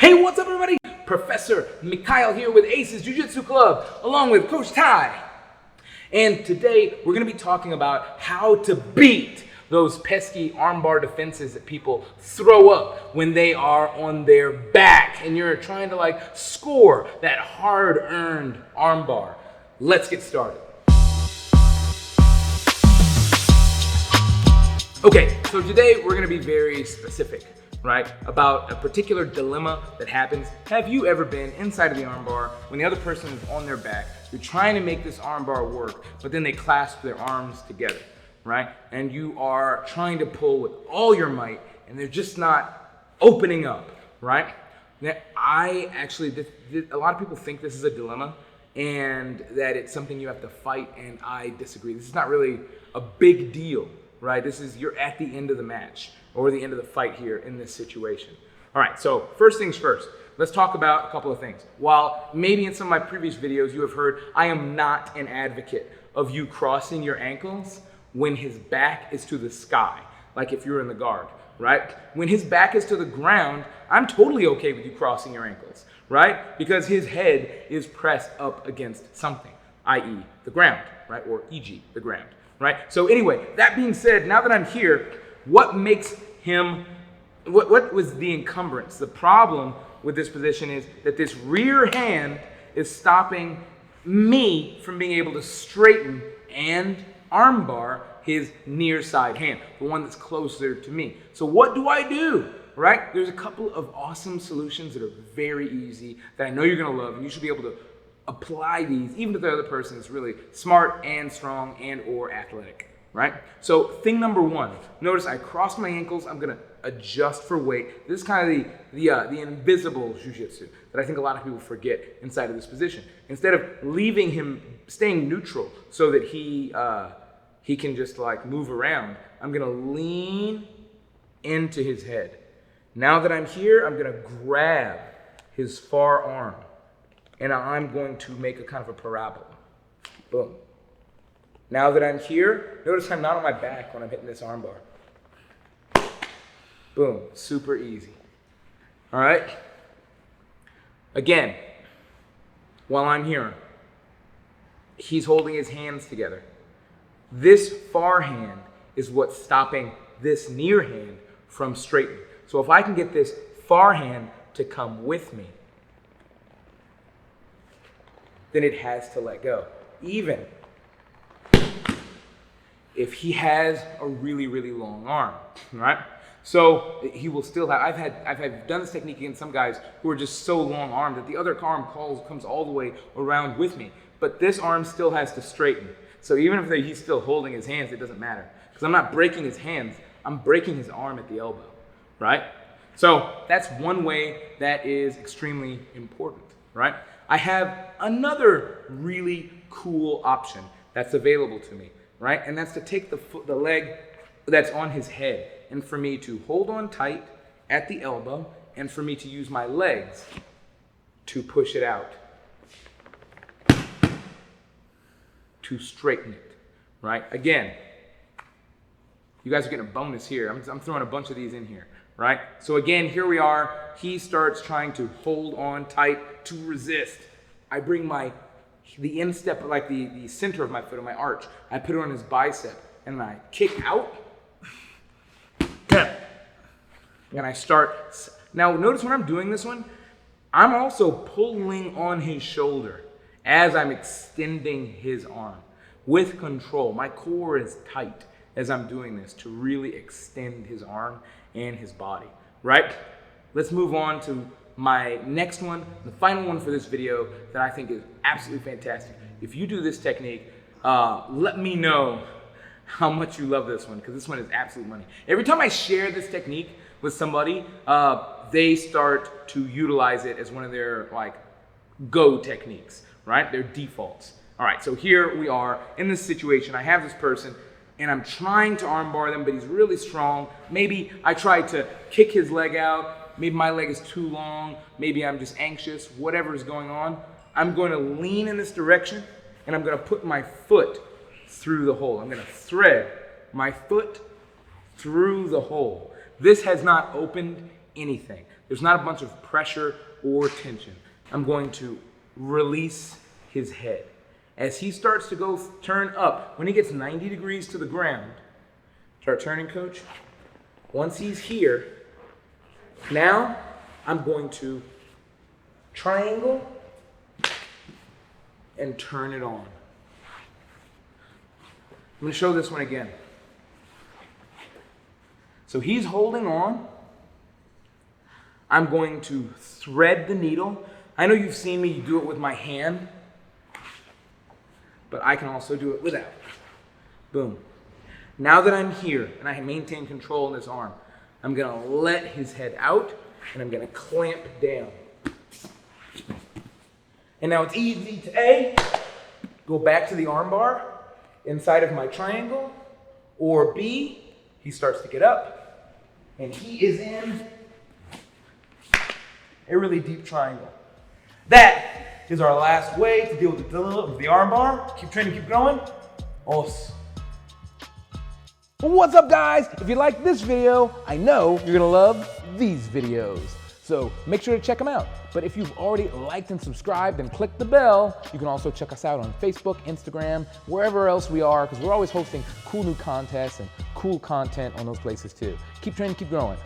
Hey, what's up everybody? Professor Mikhail here with Aces Jiu Jitsu Club, along with Coach Ty. And today we're going to be talking about how to beat those pesky armbar defenses that people throw up when they are on their back and you're trying to score that hard-earned armbar. Let's get started. Okay, so today we're going to be very specific, right, about a particular dilemma that happens. Have you ever been inside of the armbar when the other person is on their back, you're trying to make this armbar work, but then they clasp their arms together, right? And you are trying to pull with all your might and they're just not opening up, right? Now, a lot of people think this is a dilemma and that it's something you have to fight, and I disagree. This is not really a big deal, right? You're at the end of the match or the end of the fight here in this situation. All right, so first things first, let's talk about a couple of things. While maybe in some of my previous videos you have heard I am not an advocate of you crossing your ankles when his back is to the sky, like if you're in the guard, right? When his back is to the ground, I'm totally okay with you crossing your ankles, right? Because his head is pressed up against something, i.e. the ground, right? Or e.g. the ground, right? So anyway, that being said, now that I'm here, what makes him, what was the encumbrance? The problem with this position is that this rear hand is stopping me from being able to straighten and armbar his near side hand, the one that's closer to me. So what do I do, right? There's a couple of awesome solutions that are very easy that I know you're gonna love, and you should be able to apply these even if the other person is really smart and strong and or athletic. Right? So thing number one, notice I cross my ankles, I'm gonna adjust for weight. This is kind of the invisible jiu-jitsu that I think a lot of people forget inside of this position. Instead of leaving him staying neutral so that he can just move around, I'm gonna lean into his head. Now that I'm here, I'm gonna grab his far arm and I'm going to make a kind of a parabola. Boom. Now that I'm here, notice I'm not on my back when I'm hitting this armbar. Boom, super easy. All right? Again, while I'm here, he's holding his hands together. This far hand is what's stopping this near hand from straightening. So if I can get this far hand to come with me, then it has to let go. Even if he has a really, really long arm, right? So he will still have, I've done this technique against some guys who are just so long armed that the other arm comes all the way around with me, but this arm still has to straighten. So even if he's still holding his hands, it doesn't matter. Because I'm not breaking his hands, I'm breaking his arm at the elbow, right? So that's one way that is extremely important, right? I have another really cool option that's available to me, right? And that's to take the leg that's on his head and for me to hold on tight at the elbow and for me to use my legs to push it out, to straighten it, right? Again, you guys are getting a bonus here. I'm throwing a bunch of these in here, right? So again, here we are. He starts trying to hold on tight to resist. I bring the instep, the center of my foot, of my arch, I put it on his bicep and I kick out. And I start. Now notice when I'm doing this one, I'm also pulling on his shoulder as I'm extending his arm with control. My core is tight as I'm doing this to really extend his arm and his body, right? Let's move on to my next one, the final one for this video that I think is absolutely fantastic. If you do this technique, let me know how much you love this one, because this one is absolute money. Every time I share this technique with somebody, they start to utilize it as one of their go techniques, right? Their defaults. All right, so here we are in this situation. I have this person and I'm trying to armbar them, but he's really strong. Maybe I try to kick his leg out. Maybe my leg is too long. Maybe I'm just anxious, whatever is going on. I'm going to lean in this direction and I'm going to put my foot through the hole. I'm going to thread my foot through the hole. This has not opened anything. There's not a bunch of pressure or tension. I'm going to release his head. As he starts to turn up, when he gets 90 degrees to the ground, start turning, coach. Once he's here, now I'm going to triangle and turn it on. I'm going to show this one again. So he's holding on. I'm going to thread the needle. I know you've seen me do it with my hand, but I can also do it without. Boom. Now that I'm here and I maintain control in this arm, I'm gonna let his head out and I'm gonna clamp down. And now it's easy to go back to the armbar inside of my triangle, or B, he starts to get up and he is in a really deep triangle. That is our last way to deal with the dilemma of the armbar. Keep training, keep going. Os. What's up, guys? If you like this video, I know you're gonna love these videos. So make sure to check them out. But if you've already liked and subscribed and clicked the bell, you can also check us out on Facebook, Instagram, wherever else we are, because we're always hosting cool new contests and cool content on those places too. Keep training, keep growing.